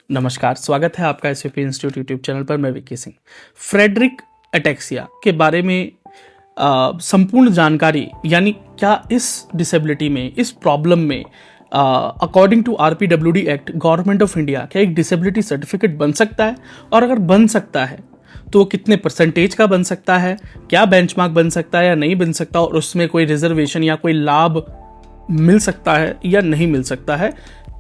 नमस्कार, स्वागत है आपका एसवीपी इंस्टीट्यूट यूट्यूब चैनल पर। मैं विक्की सिंह। फ्रेडरिक अटैक्सिया के बारे में संपूर्ण जानकारी, यानी क्या इस डिसेबिलिटी में, इस प्रॉब्लम में according to RPWD act government of India क्या एक डिसेबिलिटी सर्टिफिकेट बन सकता है, और अगर बन सकता है तो कितने परसेंटेज का बन सकता है, क्या बेंचमार्क बन सकता है या नहीं बन सकता, और उसमें कोई रिजर्वेशन या कोई लाभ मिल सकता है या नहीं मिल सकता है।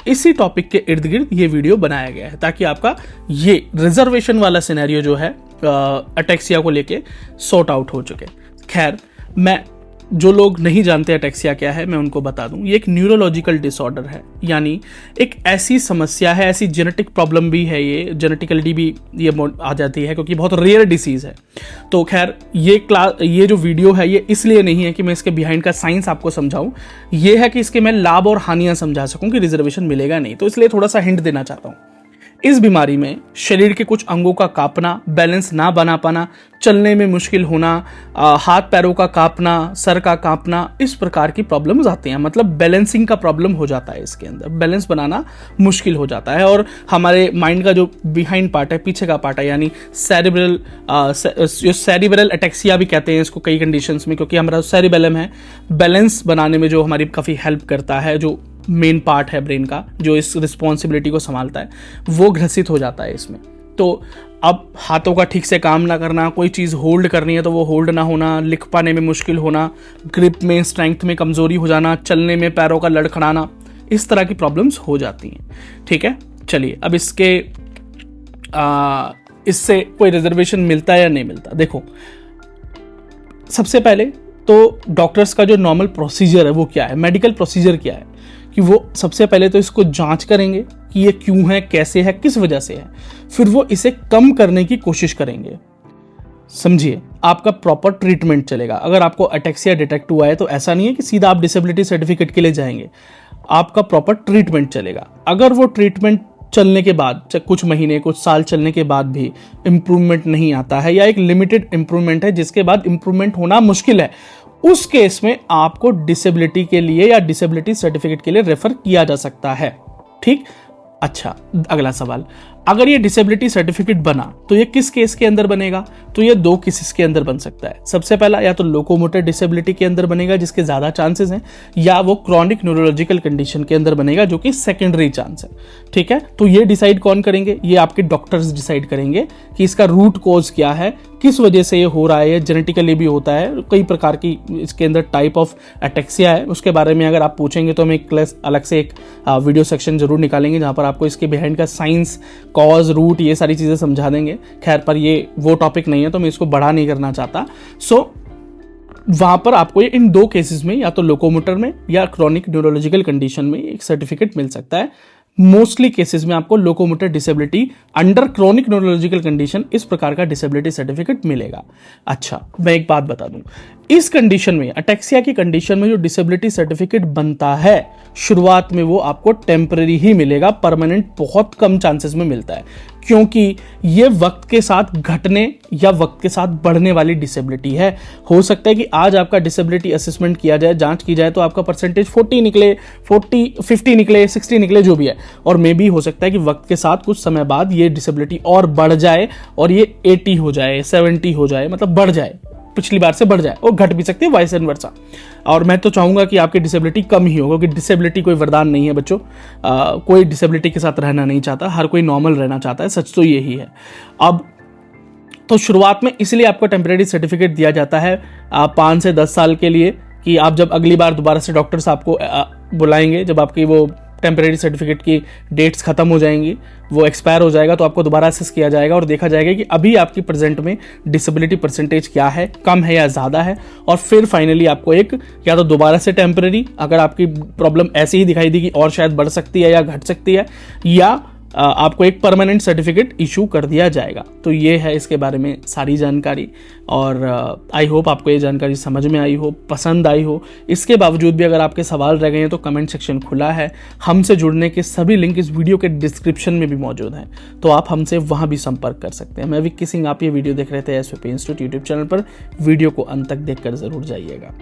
इसी टॉपिक के इर्द गिर्द ये वीडियो बनाया गया है ताकि आपका ये रिजर्वेशन वाला सिनेरियो जो है अटैक्सिया को लेके सॉर्ट आउट हो चुके। खैर, मैं जो लोग नहीं जानते अटैक्सिया क्या है मैं उनको बता दूं। ये एक न्यूरोलॉजिकल डिसऑर्डर है, यानी एक ऐसी समस्या है, ऐसी जेनेटिक प्रॉब्लम भी है, ये जेनेटिकलिटी भी ये आ जाती है क्योंकि बहुत रेयर डिसीज है। तो खैर, ये जो वीडियो है ये इसलिए नहीं है कि मैं इसके बिहाइंड का साइंस आपको समझाऊं, ये है कि इसके मैं लाभ और हानियां समझा सकूं कि रिजर्वेशन मिलेगा नहीं। तो इसलिए थोड़ा सा हिंट देना चाहता हूं। इस बीमारी में शरीर के कुछ अंगों का कांपना, बैलेंस ना बना पाना, चलने में मुश्किल होना, हाथ पैरों का कांपना, सर का कांपना, इस प्रकार की प्रॉब्लम्स आती हैं। मतलब बैलेंसिंग का प्रॉब्लम हो जाता है, इसके अंदर बैलेंस बनाना मुश्किल हो जाता है। और हमारे माइंड का जो बिहाइंड पार्ट है, पीछे का पार्ट है, यानी सेरिब्रल अटैक्सिया भी कहते हैं इसको कई कंडीशंस में, क्योंकि हमारा सेरिबेलम है, बैलेंस बनाने में जो हमारी काफ़ी हेल्प करता है, जो मेन पार्ट है ब्रेन का जो इस रिस्पॉन्सिबिलिटी को संभालता है, वो ग्रसित हो जाता है इसमें। तो अब हाथों का ठीक से काम ना करना, कोई चीज़ होल्ड करनी है तो वो होल्ड ना होना, लिख पाने में मुश्किल होना, ग्रिप में, स्ट्रेंथ में कमज़ोरी हो जाना, चलने में पैरों का लड़खड़ाना, इस तरह की प्रॉब्लम्स हो जाती हैं। ठीक है, चलिए अब इससे कोई रिजर्वेशन मिलता है या नहीं मिलता। देखो, सबसे पहले तो डॉक्टर्स का जो नॉर्मल प्रोसीजर है वो क्या है, मेडिकल प्रोसीजर क्या है, कि वो सबसे पहले तो इसको जांच करेंगे कि ये क्यों है, कैसे है, किस वजह से है, फिर वो इसे कम करने की कोशिश करेंगे। समझिए, आपका प्रॉपर ट्रीटमेंट चलेगा। अगर आपको अटैक्सिया डिटेक्ट हुआ है तो ऐसा नहीं है कि सीधा आप डिसेबिलिटी सर्टिफिकेट के लिए जाएंगे, आपका प्रॉपर ट्रीटमेंट चलेगा। अगर वो ट्रीटमेंट चलने के बाद, चाहे कुछ महीने, कुछ साल चलने के बाद भी इम्प्रूवमेंट नहीं आता है, या एक लिमिटेड इम्प्रूवमेंट है जिसके बाद इम्प्रूवमेंट होना मुश्किल है, उस केस में आपको डिसेबिलिटी के लिए या डिसेबिलिटी सर्टिफिकेट के लिए रेफर किया जा सकता है। ठीक, अच्छा, अगला सवाल, अगर ये डिसेबिलिटी सर्टिफिकेट बना तो ये किस केस के अंदर बनेगा? तो ये दो केसेस के अंदर बन सकता है। सबसे पहला, या तो लोकोमोटर डिसेबिलिटी के अंदर बनेगा जिसके ज्यादा चांसेस हैं, या वो क्रॉनिक न्यूरोलॉजिकल कंडीशन के अंदर बनेगा जो कि सेकेंडरी चांस है। ठीक है, तो ये डिसाइड कौन करेंगे? ये आपके डॉक्टर्स डिसाइड करेंगे कि इसका रूट कॉज क्या है, किस वजह से ये हो रहा है। जेनेटिकली भी होता है, कई प्रकार की इसके अंदर टाइप ऑफ अटैक्सिया है, उसके बारे में अगर आप पूछेंगे तो हम एक क्लास अलग से एक वीडियो सेक्शन जरूर निकालेंगे जहां पर आपको इसके बिहाइंड का साइंस, कॉज, रूट, ये सारी चीजें समझा देंगे। खैर, पर ये वो टॉपिक नहीं है तो मैं इसको बड़ा नहीं करना चाहता। वहां पर आपको इन दो केसेस में, या तो लोकोमोटर में या क्रॉनिक न्यूरोलॉजिकल कंडीशन में, एक सर्टिफिकेट मिल सकता है। मोस्टली केसेस में आपको locomotor disability under chronic neurological condition, इस प्रकार का डिसेबिलिटी सर्टिफिकेट मिलेगा। अच्छा, मैं एक बात बता दूं, इस कंडीशन में, अटैक्सिया की कंडीशन में जो डिसेबिलिटी सर्टिफिकेट बनता है, शुरुआत में वो आपको टेम्पररी ही मिलेगा, परमानेंट बहुत कम चांसेस में मिलता है, क्योंकि ये वक्त के साथ घटने या वक्त के साथ बढ़ने वाली डिसेबिलिटी है। हो सकता है कि आज आपका डिसेबिलिटी असेसमेंट किया जाए, जांच की जाए, तो आपका परसेंटेज 40 निकले, 50 निकले, 60 निकले, जो भी है, और मे भी हो सकता है कि वक्त के साथ कुछ समय बाद ये डिसेबिलिटी और बढ़ जाए और ये 80 हो जाए, 70 हो जाए, मतलब बढ़ जाए, पिछली बार से बढ़ जाए, और घट भी सकती है, वाइस एंड वर्सा। और मैं तो चाहूंगा कि आपकी डिसेबिलिटी कम ही हो, क्योंकि डिसेबिलिटी कोई वरदान नहीं है बच्चों। कोई डिसेबिलिटी के साथ रहना नहीं चाहता, हर कोई नॉर्मल रहना चाहता है, सच तो यही है। अब तो शुरुआत में इसलिए आपको टेम्परेरी सर्टिफिकेट दिया जाता है 5 से 10 साल के लिए, कि आप जब अगली बार दोबारा से डॉक्टर्स आपको बुलाएंगे, जब आपकी वो टेम्परेरी सर्टिफिकेट की डेट्स खत्म हो जाएंगी, वो एक्सपायर हो जाएगा, तो आपको दोबारा असेस किया जाएगा और देखा जाएगा कि अभी आपकी प्रेजेंट में डिसेबिलिटी परसेंटेज क्या है, कम है या ज़्यादा है, और फिर फाइनली आपको एक, या तो दोबारा से टेम्परेरी, अगर आपकी प्रॉब्लम ऐसी ही दिखाई देगी और शायद बढ़ सकती है या घट सकती है, या आपको एक परमानेंट सर्टिफिकेट इशू कर दिया जाएगा। तो ये है इसके बारे में सारी जानकारी, और आई होप आपको ये जानकारी समझ में आई हो, पसंद आई हो। इसके बावजूद भी अगर आपके सवाल रह गए हैं तो कमेंट सेक्शन खुला है, हमसे जुड़ने के सभी लिंक इस वीडियो के डिस्क्रिप्शन में भी मौजूद हैं, तो आप हमसे वहां भी संपर्क कर सकते हैं। मैं विक्की सिंह, आप ये वीडियो देख रहे थे एसवीपी इंस्टीट्यूट यूट्यूब चैनल पर। वीडियो को अंत तक देखकर जरूर जाइएगा।